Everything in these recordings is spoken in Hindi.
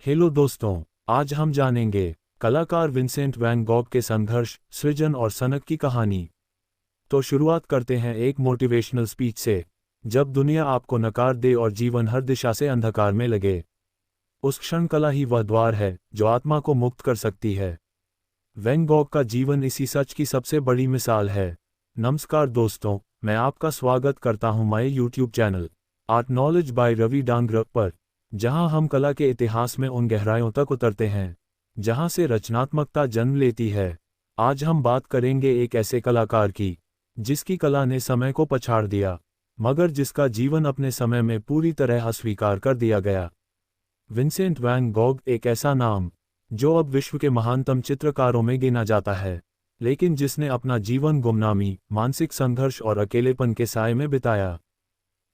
हेलो दोस्तों, आज हम जानेंगे कलाकार विंसेंट वैन गॉग के संघर्ष, सृजन और सनक की कहानी। तो शुरुआत करते हैं एक मोटिवेशनल स्पीच से। जब दुनिया आपको नकार दे और जीवन हर दिशा से अंधकार में लगे, उस क्षण कला ही वह द्वार है जो आत्मा को मुक्त कर सकती है। वैन गॉग का जीवन इसी सच की सबसे बड़ी मिसाल है। नमस्कार दोस्तों, मैं आपका स्वागत करता हूं my YouTube channel art knowledge by Ravi Dangra पर, जहां हम कला के इतिहास में उन गहराइयों तक उतरते हैं जहां से रचनात्मकता जन्म लेती है। आज हम बात करेंगे एक ऐसे कलाकार की जिसकी कला ने समय को पछाड़ दिया, मगर जिसका जीवन अपने समय में पूरी तरह अस्वीकार कर दिया गया। विंसेंट वैन गॉग एक ऐसा नाम जो अब विश्व के महानतम चित्रकारों में गिना जाता है, लेकिन जिसने अपना जीवन गुमनामी, मानसिक संघर्ष और अकेलेपन के साए में बिताया।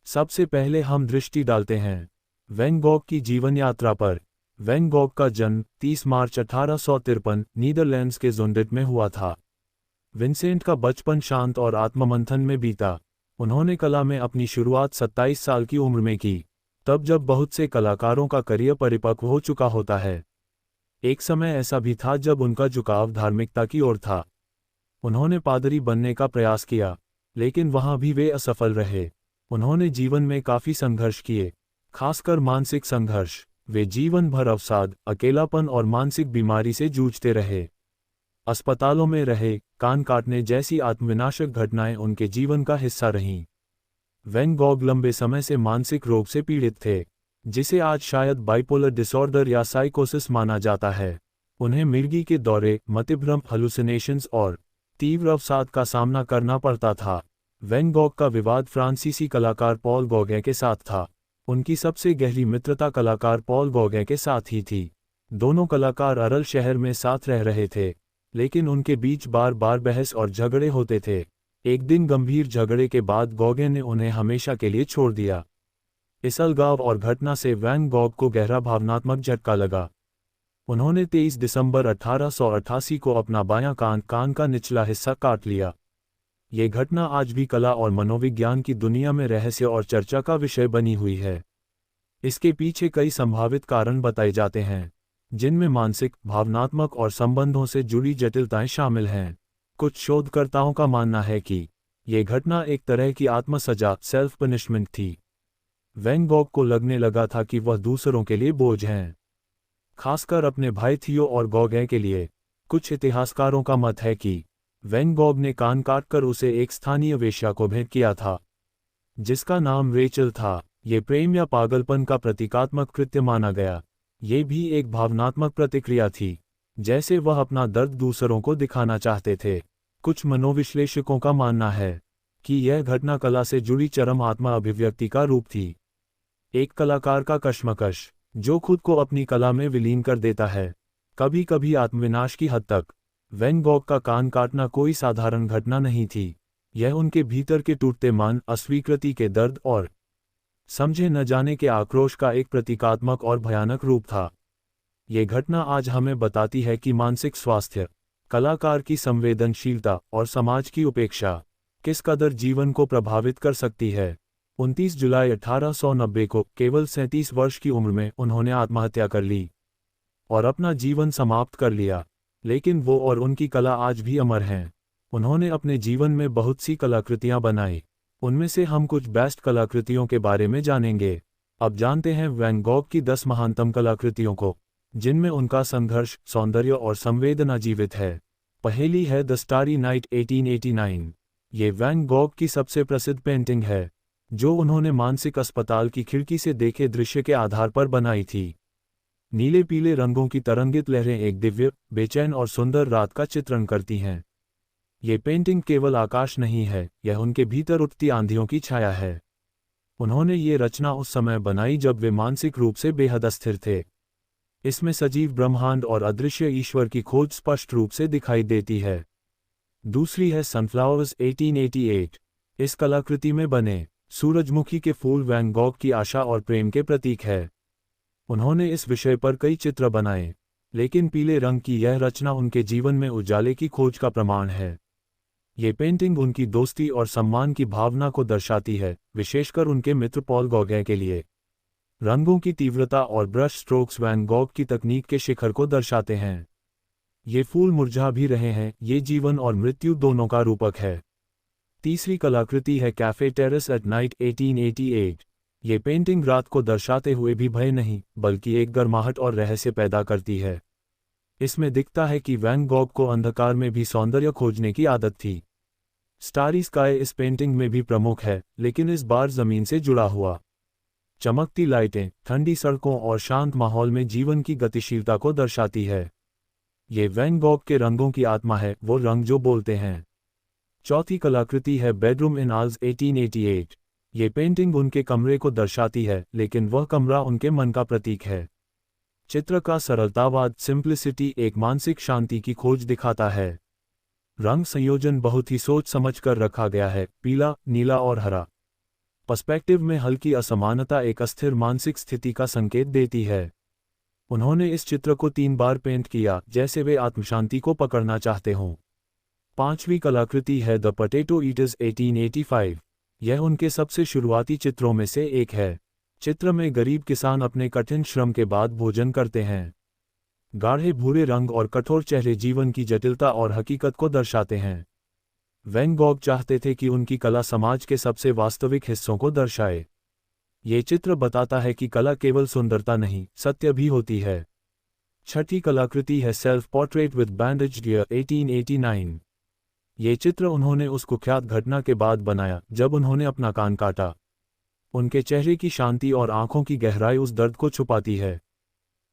सबसे पहले हम दृष्टि डालते हैं वैन गॉग की जीवन यात्रा पर। वैन गॉग का जन्म 30 मार्च 1853 नीदरलैंड्स के ज़ुंडिट में हुआ था। विंसेंट का बचपन शांत और आत्ममंथन में बीता। उन्होंने कला में अपनी शुरुआत 27 साल की उम्र में की, तब जब बहुत से कलाकारों का करियर परिपक्व हो चुका होता है। एक समय ऐसा भी था जब उनका झुकाव धार्मिकता की ओर था। उन्होंने पादरी बनने का प्रयास किया, लेकिन वहां भी वे असफल रहे। उन्होंने जीवन में काफी संघर्ष किए, खासकर मानसिक संघर्ष। वे जीवन भर अवसाद, अकेलापन और मानसिक बीमारी से जूझते रहे। अस्पतालों में रहे, कान काटने जैसी आत्मविनाशक घटनाएं उनके जीवन का हिस्सा रहीं। वैन गॉग लंबे समय से मानसिक रोग से पीड़ित थे, जिसे आज शायद बाइपोलर डिसऑर्डर या साइकोसिस माना जाता है। उन्हें मिर्गी के दौरे, मतिभ्रम, हेलुसिनेशंस और तीव्र अवसाद का सामना करना पड़ता था। वैन गॉग का विवाद फ्रांसीसी कलाकार पॉल गौगे के साथ था। उनकी सबसे गहरी मित्रता कलाकार पॉल गौगे के साथ ही थी। दोनों कलाकार अरल शहर में साथ रह रहे थे, लेकिन उनके बीच बार बार बहस और झगड़े होते थे। एक दिन गंभीर झगड़े के बाद गौगे ने उन्हें हमेशा के लिए छोड़ दिया। इस अलगाव और घटना से वैन गॉग को गहरा भावनात्मक झटका लगा। उन्होंने 23 दिसंबर 1888 को अपना बायां कान का निचला हिस्सा काट लिया। ये घटना आज भी कला और मनोविज्ञान की दुनिया में रहस्य और चर्चा का विषय बनी हुई है। इसके पीछे कई संभावित कारण बताए जाते हैं, जिनमें मानसिक, भावनात्मक और संबंधों से जुड़ी जटिलताएं शामिल हैं। कुछ शोधकर्ताओं का मानना है कि ये घटना एक तरह की आत्मसजा, सेल्फ पनिशमेंट थी। वैन गॉग को लगने लगा था कि वह दूसरों के लिए बोझ हैं, खासकर अपने भाई थियो और गौगे के लिए। कुछ इतिहासकारों का मत है कि वैन गॉग ने कान काटकर उसे एक स्थानीय वेश्या को भेंट किया था, जिसका नाम रेचल था। ये प्रेम या पागलपन का प्रतीकात्मक कृत्य माना गया। ये भी एक भावनात्मक प्रतिक्रिया थी, जैसे वह अपना दर्द दूसरों को दिखाना चाहते थे। कुछ मनोविश्लेषकों का मानना है कि यह घटना कला से जुड़ी चरम आत्मा अभिव्यक्ति का रूप थी। एक कलाकार का कश्मकश जो खुद को अपनी कला में विलीन कर देता है, कभी कभी आत्मविनाश की हद तक। वैन गॉग का कान काटना कोई साधारण घटना नहीं थी। यह उनके भीतर के टूटते मन, अस्वीकृति के दर्द और समझे न जाने के आक्रोश का एक प्रतीकात्मक और भयानक रूप था। ये घटना आज हमें बताती है कि मानसिक स्वास्थ्य, कलाकार की संवेदनशीलता और समाज की उपेक्षा किस कदर जीवन को प्रभावित कर सकती है। 29 जुलाई 1890 को केवल 37 वर्ष की उम्र में उन्होंने आत्महत्या कर ली और अपना जीवन समाप्त कर लिया। लेकिन वो और उनकी कला आज भी अमर हैं। उन्होंने अपने जीवन में बहुत सी कलाकृतियां बनाई। उनमें से हम कुछ बेस्ट कलाकृतियों के बारे में जानेंगे। अब जानते हैं वैन गॉग की 10 महानतम कलाकृतियों को, जिनमें उनका संघर्ष, सौंदर्य और संवेदना जीवित है। पहली है द स्टारी नाइट 1889। ये वैन गॉग की सबसे प्रसिद्ध पेंटिंग है, जो उन्होंने मानसिक अस्पताल की खिड़की से देखे दृश्य के आधार पर बनाई थी। नीले पीले रंगों की तरंगित लहरें एक दिव्य, बेचैन और सुंदर रात का चित्रण करती हैं। ये पेंटिंग केवल आकाश नहीं है, यह उनके भीतर उठती आंधियों की छाया है। उन्होंने ये रचना उस समय बनाई जब वे मानसिक रूप से बेहद अस्थिर थे। इसमें सजीव ब्रह्मांड और अदृश्य ईश्वर की खोज स्पष्ट रूप से दिखाई देती है। दूसरी है सनफ्लावर्स 1888। इस कलाकृति में बने सूरजमुखी के फूल वैन गॉग की आशा और प्रेम के प्रतीक है। उन्होंने इस विषय पर कई चित्र बनाए, लेकिन पीले रंग की यह रचना उनके जीवन में उजाले की खोज का प्रमाण है। ये पेंटिंग उनकी दोस्ती और सम्मान की भावना को दर्शाती है, विशेषकर उनके मित्र पॉल गौगे के लिए। रंगों की तीव्रता और ब्रश स्ट्रोक्स वैन गॉग की तकनीक के शिखर को दर्शाते हैं। ये फूल मुरझा भी रहे हैं, ये जीवन और मृत्यु दोनों का रूपक है। तीसरी कलाकृति है कैफे टेरेस एट नाइट 1888। ये पेंटिंग रात को दर्शाते हुए भी भय नहीं, बल्कि एक गर्माहट और रहस्य पैदा करती है। इसमें दिखता है कि वैन गॉग को अंधकार में भी सौंदर्य खोजने की आदत थी। स्टारी स्काई इस पेंटिंग में भी प्रमुख है, लेकिन इस बार जमीन से जुड़ा हुआ। चमकती लाइटें, ठंडी सड़कों और शांत माहौल में जीवन की गतिशीलता को दर्शाती है। ये वैन गॉग के रंगों की आत्मा है, वो रंग जो बोलते हैं। चौथी कलाकृति है बेडरूम इन आल्स 1888। ये पेंटिंग उनके कमरे को दर्शाती है, लेकिन वह कमरा उनके मन का प्रतीक है। चित्र का सरलतावाद, सिंप्लिसिटी, एक मानसिक शांति की खोज दिखाता है। रंग संयोजन बहुत ही सोच समझ कर रखा गया है, पीला, नीला और हरा। पर्सपेक्टिव में हल्की असमानता एक अस्थिर मानसिक स्थिति का संकेत देती है। उन्होंने इस चित्र को 3 बार पेंट किया, जैसे वे आत्मशांति को पकड़ना चाहते हों। पांचवी कलाकृति है द पोटैटो ईटर्स 1885। यह उनके सबसे शुरुआती चित्रों में से एक है। चित्र में गरीब किसान अपने कठिन श्रम के बाद भोजन करते हैं। गाढ़े भूरे रंग और कठोर चेहरे जीवन की जटिलता और हकीकत को दर्शाते हैं। वैन गॉग चाहते थे कि उनकी कला समाज के सबसे वास्तविक हिस्सों को दर्शाए। ये चित्र बताता है कि कला केवल सुंदरता नहीं, सत्य भी होती है। छठी कलाकृति है सेल्फ पोर्ट्रेट विद बैंडेज्ड ईयर 1889। ये चित्र उन्होंने उस कुख्यात घटना के बाद बनाया जब उन्होंने अपना कान काटा। उनके चेहरे की शांति और आंखों की गहराई उस दर्द को छुपाती है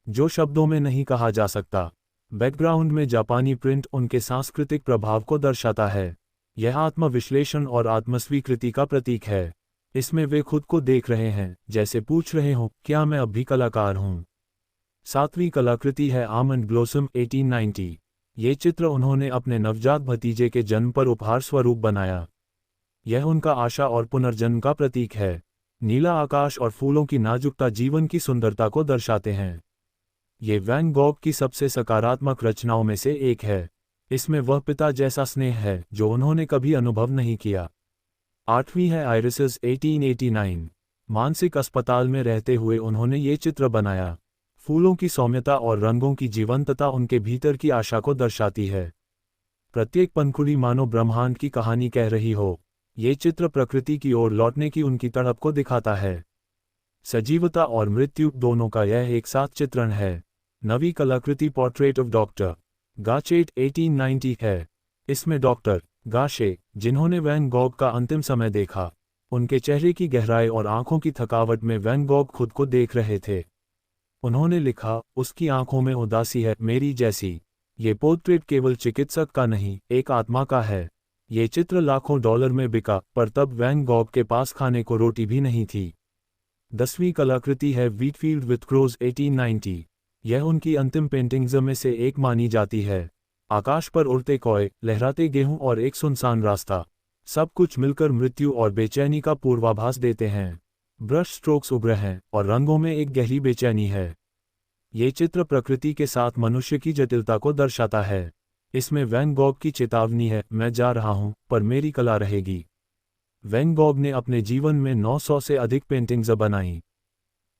जो शब्दों में नहीं कहा जा सकता। बैकग्राउंड में जापानी प्रिंट उनके सांस्कृतिक प्रभाव को दर्शाता है। यह आत्मविश्लेषण और आत्मस्वीकृति का प्रतीक है। इसमें वे खुद को देख रहे हैं, जैसे पूछ रहे हों, क्या मैं अब भी कलाकार हूं? सातवीं कलाकृति है आमंड ब्लॉसम 1890। ये चित्र उन्होंने अपने नवजात भतीजे के जन्म पर उपहार स्वरूप बनाया। यह उनका आशा और पुनर्जन्म का प्रतीक है। नीला आकाश और फूलों की नाजुकता जीवन की सुंदरता को दर्शाते हैं। ये वैन गॉग की सबसे सकारात्मक रचनाओं में से एक है। इसमें वह पिता जैसा स्नेह है जो उन्होंने कभी अनुभव नहीं किया। आठवीं है आइरिसेस 1889। मानसिक अस्पताल में रहते हुए उन्होंने ये चित्र बनाया। फूलों की सौम्यता और रंगों की जीवंतता उनके भीतर की आशा को दर्शाती है। प्रत्येक पंखुड़ी मानो ब्रह्मांड की कहानी कह रही हो। ये चित्र प्रकृति की ओर लौटने की उनकी तड़प को दिखाता है। सजीवता और मृत्यु दोनों का यह एक साथ चित्रण है। नवी कलाकृति पोर्ट्रेट ऑफ डॉक्टर गाचेट 1890 है। इसमें डॉक्टर गाशे, जिन्होंने वैन गॉग का अंतिम समय देखा, उनके चेहरे की गहराई और आंखों की थकावट में वैन गॉग खुद को देख रहे थे। उन्होंने लिखा, उसकी आंखों में उदासी है मेरी जैसी। ये पोर्ट्रेट केवल चिकित्सक का नहीं, एक आत्मा का है। ये चित्र लाखों डॉलर में बिका, पर तब वैन गॉग के पास खाने को रोटी भी नहीं थी। 10वीं कलाकृति है व्हीटफील्ड विथ क्रोज 1890। यह उनकी अंतिम पेंटिंग्स में से एक मानी जाती है। आकाश पर उड़ते कौए, लहराते गेहूं और एक सुनसान रास्ता, सब कुछ मिलकर मृत्यु और बेचैनी का पूर्वाभास देते हैं। ब्रश स्ट्रोक्स उग्र हैं और रंगों में एक गहरी बेचैनी है। ये चित्र प्रकृति के साथ मनुष्य की जटिलता को दर्शाता है। इसमें वैन गॉग की चेतावनी है, मैं जा रहा हूं, पर मेरी कला रहेगी। वैन गॉग ने अपने जीवन में 900 से अधिक पेंटिंग्स बनाईं,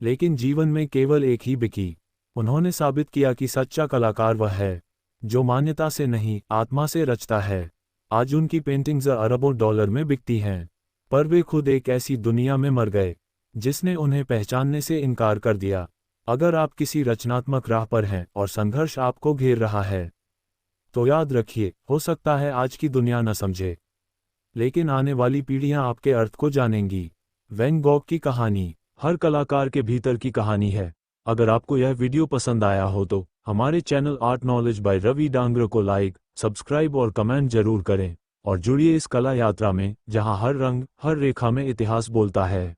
लेकिन जीवन में केवल एक ही बिकी। उन्होंने साबित किया कि सच्चा कलाकार वह है जो मान्यता से नहीं, आत्मा से रचता है। आज उनकी पेंटिंग्स अरबों डॉलर में बिकती हैं, पर वे खुद एक ऐसी दुनिया में मर गए जिसने उन्हें पहचानने से इनकार कर दिया। अगर आप किसी रचनात्मक राह पर हैं और संघर्ष आपको घेर रहा है, तो याद रखिए, हो सकता है आज की दुनिया न समझे, लेकिन आने वाली पीढ़ियां आपके अर्थ को जानेंगी। वैन गॉग की कहानी हर कलाकार के भीतर की कहानी है। अगर आपको यह वीडियो पसंद आया हो तो हमारे channel art knowledge by Ravi Dangre को लाइक, सब्सक्राइब और कमेंट जरूर करें, और जुड़िए इस कला यात्रा में जहां हर रंग, हर रेखा में इतिहास बोलता है।